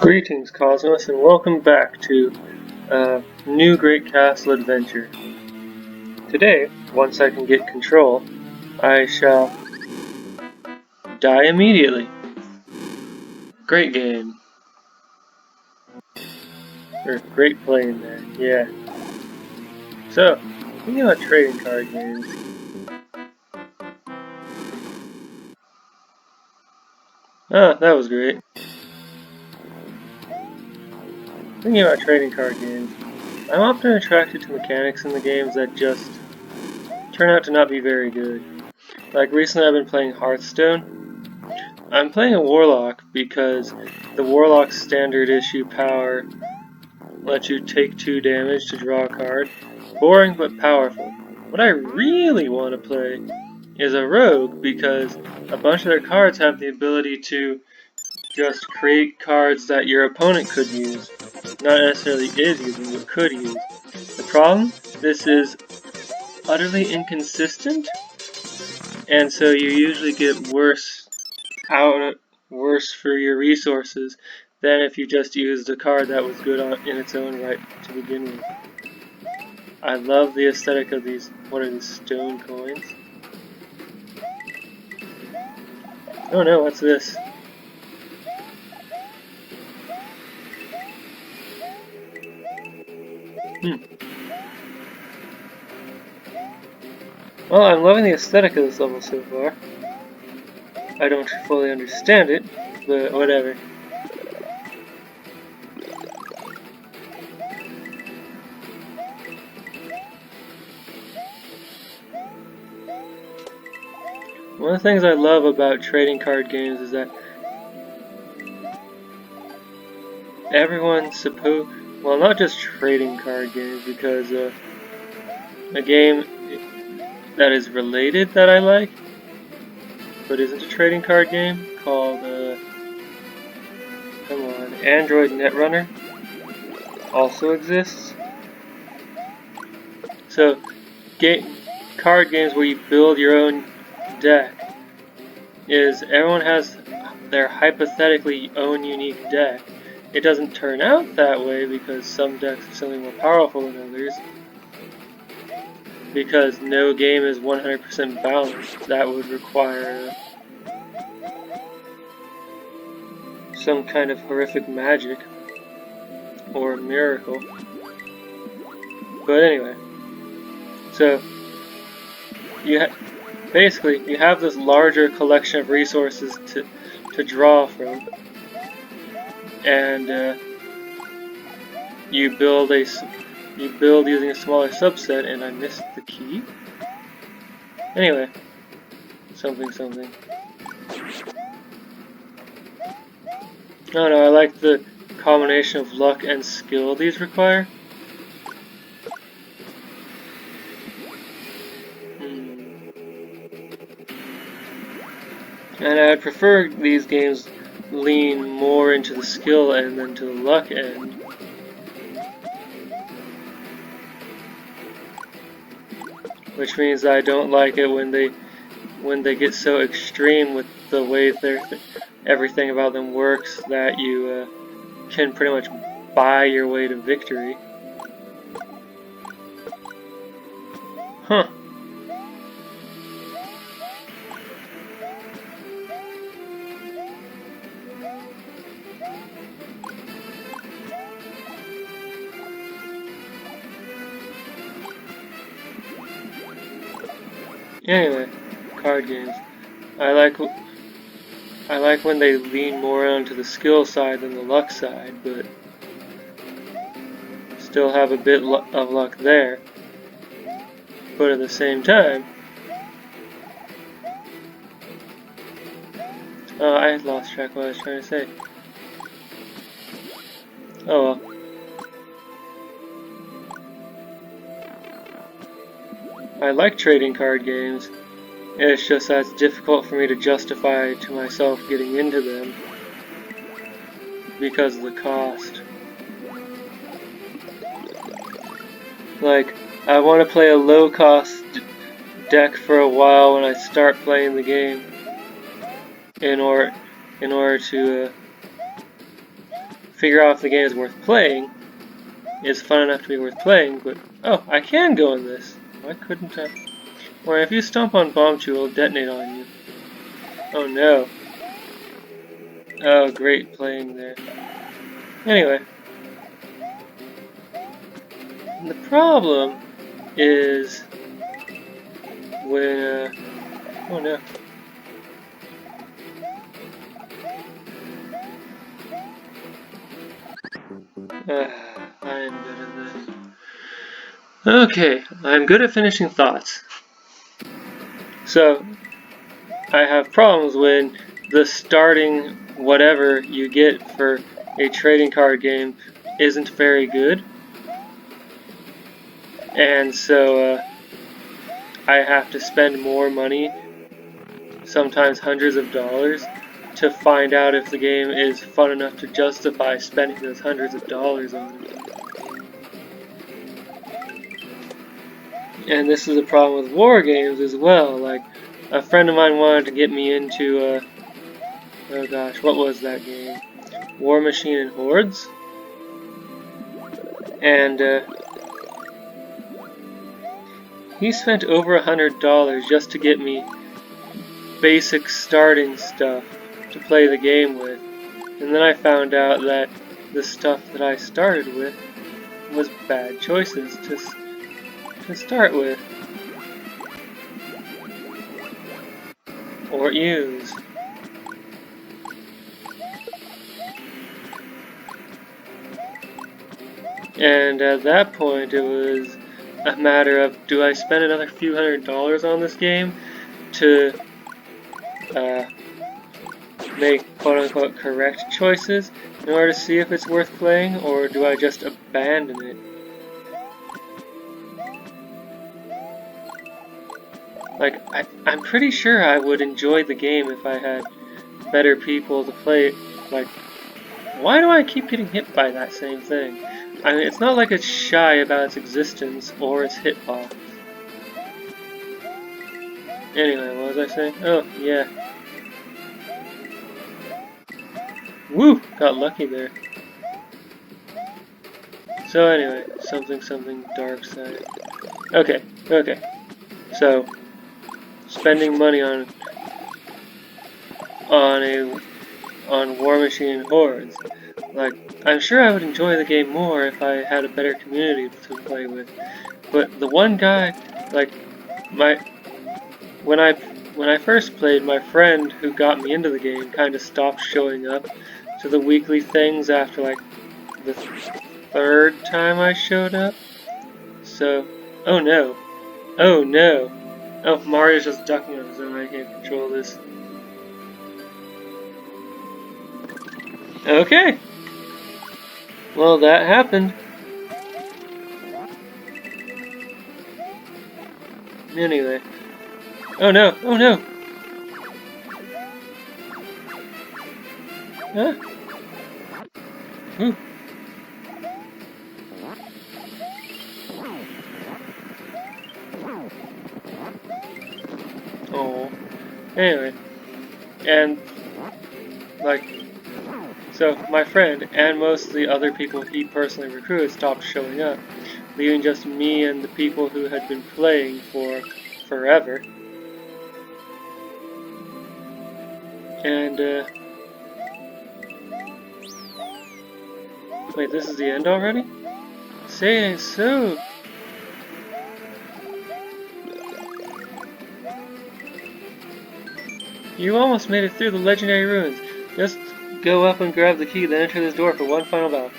Greetings, Cosmos, and welcome back to a new Great Castle adventure. Today, once I can get control, I shall die immediately. Great game. Or great playing there, yeah. So, thinking about trading card games. Oh, that was great. Thinking about trading card games, I'm often attracted to mechanics in the games that just turn out to not be very good. Like recently I've been playing Hearthstone. I'm playing a Warlock because the Warlock's standard issue power lets you take 2 damage to draw a card. Boring but powerful. What I really want to play is a Rogue because a bunch of their cards have the ability to just create cards that your opponent could use. Not necessarily is using, but could use. The problem? This is utterly inconsistent, and so you usually get worse for your resources than if you just used a card that was good in its own right to begin with. I love the aesthetic of these, what are these, stone coins? Oh no, what's this? Well, I'm loving the aesthetic of this level so far. I don't fully understand it, but whatever. One of the things I love about trading card games is that everyone's well, not just trading card games, because a game that is related that I like, but isn't a trading card game, called, come on, Android Netrunner, also exists. So, card games where you build your own deck is everyone has their hypothetically own unique deck. It doesn't turn out that way because some decks are simply more powerful than others. Because no game is 100% balanced. That would require some kind of horrific magic or miracle. But anyway, so basically you have this larger collection of resources to draw from, and you build using a smaller subset, and I missed the key. Anyway, something. No, I like the combination of luck and skill these require. And I'd prefer these games lean more into the skill end than to the luck end. Which means I don't like it when they get so extreme with the way everything about them works that you can pretty much buy your way to victory. Huh. Anyway, card games. I like when they lean more onto the skill side than the luck side, but still have a bit of luck there. But at the same time, oh, I lost track of what I was trying to say. Oh well. I like trading card games. It's just that it's difficult for me to justify to myself getting into them because of the cost. Like, I want to play a low-cost deck for a while when I start playing the game in order to figure out if the game is worth playing, is fun enough to be worth playing, but, oh, I can go in this. Why couldn't I? Or if you stomp on Bomb Chew, it'll detonate on you. Oh no. Oh, great playing there. Anyway. The problem is when, oh no. I am good at this. Okay, I'm good at finishing thoughts. So, I have problems when the starting whatever you get for a trading card game isn't very good. And so, I have to spend more money, sometimes hundreds of dollars, to find out if the game is fun enough to justify spending those hundreds of dollars on it. And this is a problem with war games as well. Like, a friend of mine wanted to get me into, oh gosh, what was that game? War Machine and Hordes? And, he spent over $100 just to get me basic starting stuff to play the game with. And then I found out that the stuff that I started with was bad choices to start with. Or use. And at that point it was a matter of, do I spend another few $100 on this game to make quote-unquote correct choices in order to see if it's worth playing, or do I just abandon it? Like, I'm pretty sure I would enjoy the game if I had better people to play it. Like, why do I keep getting hit by that same thing? I mean, it's not like it's shy about its existence or its hitbox. Anyway, what was I saying? Oh, yeah. Woo! Got lucky there. So anyway, something dark side. Okay. So, spending money on War Machine and Hordes. Like, I'm sure I would enjoy the game more if I had a better community to play with. But the one guy, like, when I first played, my friend who got me into the game kind of stopped showing up to the weekly things after like the third time I showed up. So, oh no, oh Mario's just ducking on his own. I can't control this. Okay. Well, that happened. Anyway. Oh no! Huh? Ooh. Oh. Anyway. And, like, so my friend and most of the other people he personally recruited stopped showing up, leaving just me and the people who had been playing for forever. And, wait, this is the end already? Say so. You almost made it through the legendary ruins. Just go up and grab the key, then enter this door for one final battle.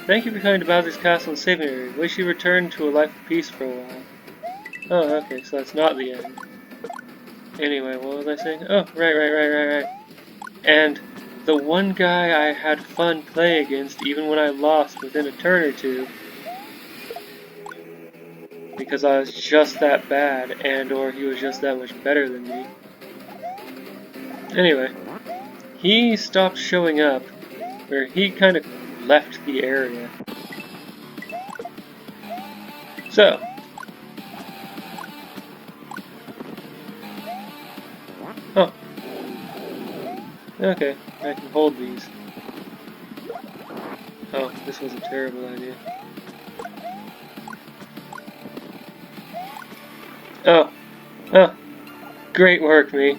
Thank you for coming to Bowser's Castle and saving me. Wish you returned to a life of peace for a while. Oh, okay, so that's not the end. Anyway, what was I saying? Oh, right. And the one guy I had fun playing against, even when I lost within a turn or two, because I was just that bad, and or he was just that much better than me. Anyway, he stopped showing up, or he kind of left the area. So, oh, okay, I can hold these. Oh, this was a terrible idea. Oh, oh, great work, me.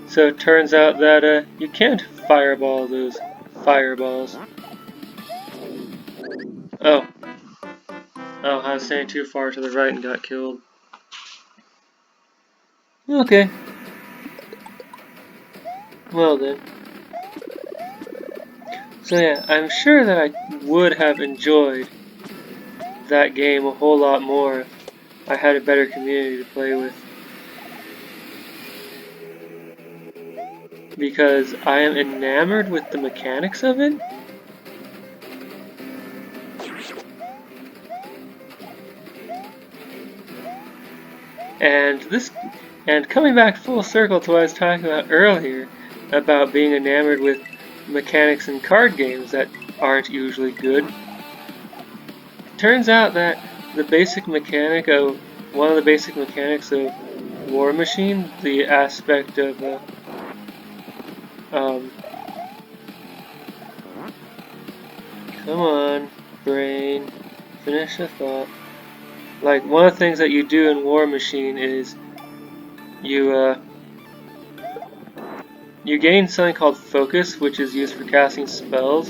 So it turns out that you can't fireball those fireballs. Oh, oh, I was standing too far to the right and got killed. Okay. Well then. So yeah, I'm sure that I would have enjoyed that game a whole lot more if I had a better community to play with. Because I am enamored with the mechanics of it. And coming back full circle to what I was talking about earlier, about being enamored with mechanics in card games that aren't usually good. Turns out that the basic mechanic of one of the basic mechanics of War Machine, the aspect of come on, brain, finish the thought. Like, one of the things that you do in War Machine is you gain something called focus, which is used for casting spells,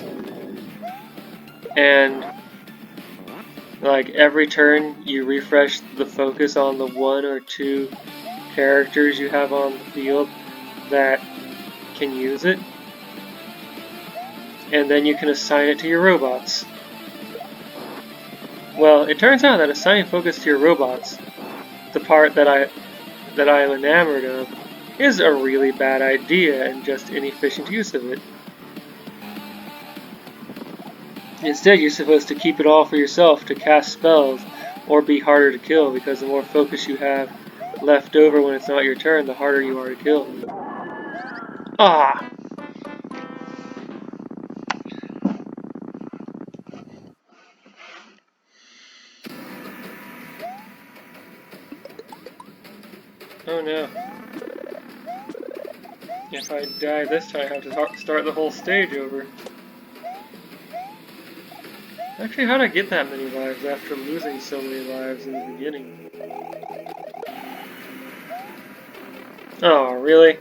and like every turn you refresh the focus on the one or two characters you have on the field that can use it, and then you can assign it to your robots. Well, it turns out that assigning focus to your robots, the part that I am enamored of, is a really bad idea and just inefficient use of it. Instead, you're supposed to keep it all for yourself to cast spells or be harder to kill, because the more focus you have left over when it's not your turn, the harder you are to kill. Ah! Oh no. If I die this time, I have to start the whole stage over. Actually, how'd I get that many lives after losing so many lives in the beginning? Oh, really?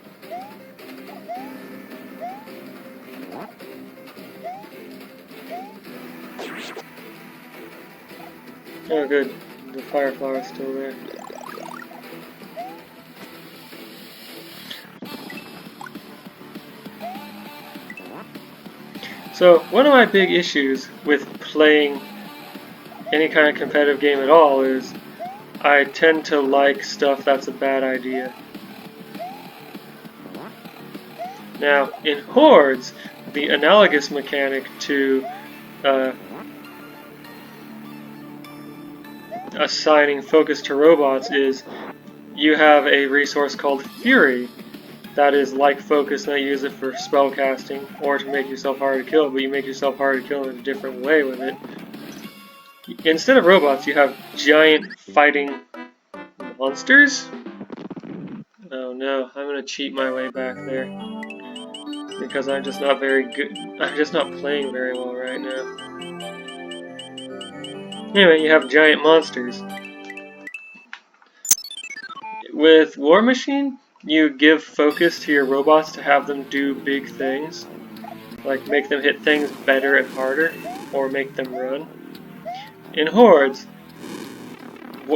Oh, good. The fire flower is still there. So, one of my big issues with playing any kind of competitive game at all is I tend to like stuff that's a bad idea. Now, in Hordes, the analogous mechanic to assigning focus to robots is you have a resource called Fury that is like focus, and you use it for spell casting or to make yourself harder to kill, but you make yourself harder to kill in a different way with it. Instead of robots, you have giant fighting monsters? Oh no, I'm gonna cheat my way back there. Because I'm just not very good. I'm just not playing very well right now. Anyway, you have giant monsters. With War Machine, you give focus to your robots to have them do big things. Like make them hit things better and harder, or make them run. In Hordes,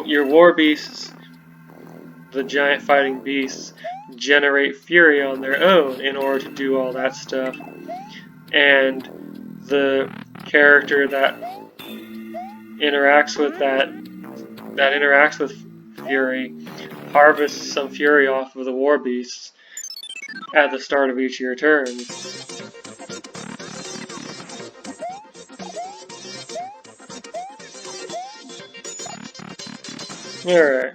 your war beasts, the giant fighting beasts, generate fury on their own in order to do all that stuff. And the character that interacts with fury harvests some fury off of the war beasts at the start of each of your turns. Alright.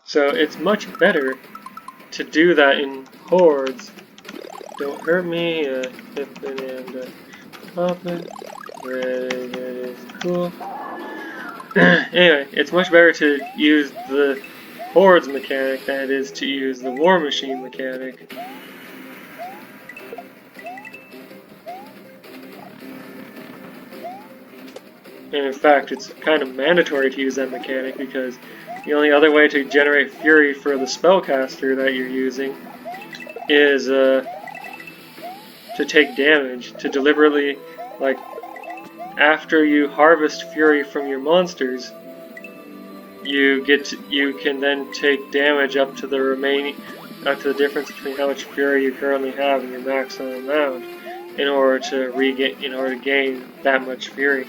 So it's much better to do that in Hordes. Don't hurt me, Pippin and Poppin. That is cool. Anyway, it's much better to use the Hordes mechanic than it is to use the War Machine mechanic. And in fact, it's kind of mandatory to use that mechanic because the only other way to generate fury for the spellcaster that you're using is to take damage, to deliberately, like, after you harvest fury from your monsters, you can then take damage up to the difference between how much fury you currently have and your maximum amount in order to gain that much fury.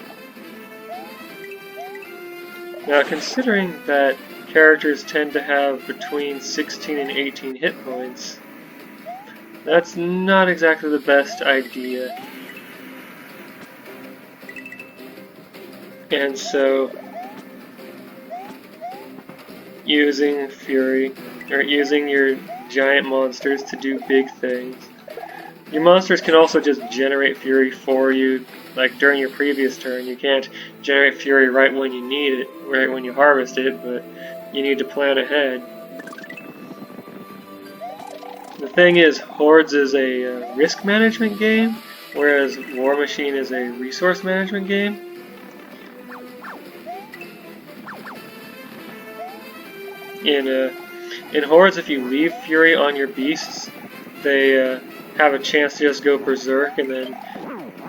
Now, considering that characters tend to have between 16 and 18 hit points, that's not exactly the best idea. And so, using fury, or using your giant monsters to do big things. Your monsters can also just generate fury for you, like during your previous turn. You can't generate fury right when you need it, right when you harvest it, but you need to plan ahead. The thing is, Hordes is a risk management game, whereas War Machine is a resource management game. In Hordes, if you leave fury on your beasts, they have a chance to just go berserk and then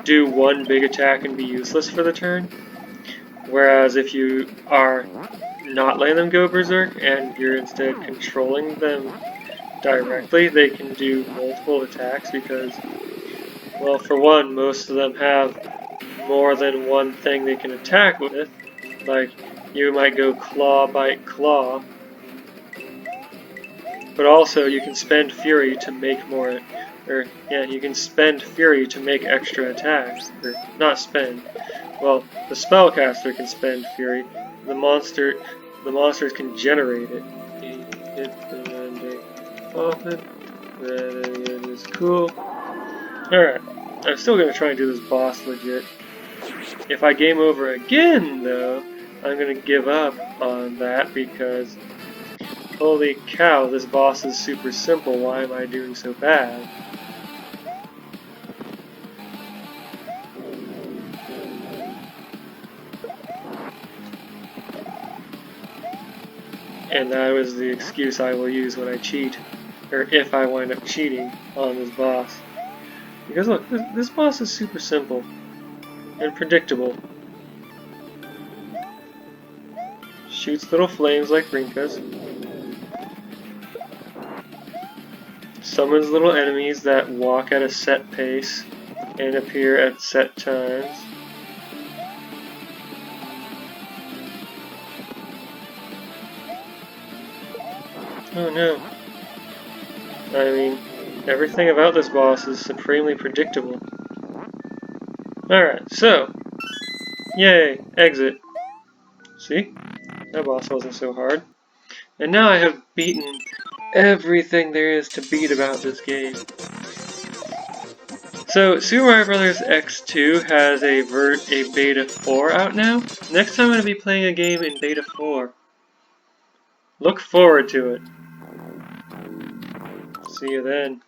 do one big attack and be useless for the turn. Whereas if you are not letting them go berserk and you're instead controlling them directly, they can do multiple attacks because, well, for one, most of them have more than one thing they can attack with. Like, you might go claw, bite, claw. But also, you can spend fury to make you can spend fury to make extra attacks. Or, not spend. Well, the spellcaster can spend fury. The monsters can generate it. That is cool. Alright, I'm still gonna try and do this boss legit. If I game over again, though, I'm gonna give up on that because holy cow, this boss is super simple. Why am I doing so bad? And that was the excuse I will use when I cheat, or if I wind up cheating on this boss. Because look, this boss is super simple and predictable. Shoots little flames like Rinkas. Summons little enemies that walk at a set pace and appear at set times. Oh no. I mean, everything about this boss is supremely predictable. Alright, so, yay, exit. See? That boss wasn't so hard. And now I have beaten everything there is to beat about this game. So, Super Mario Bros. X2 has a Beta 4 out now. Next time I'm going to be playing a game in Beta 4. Look forward to it. See you then.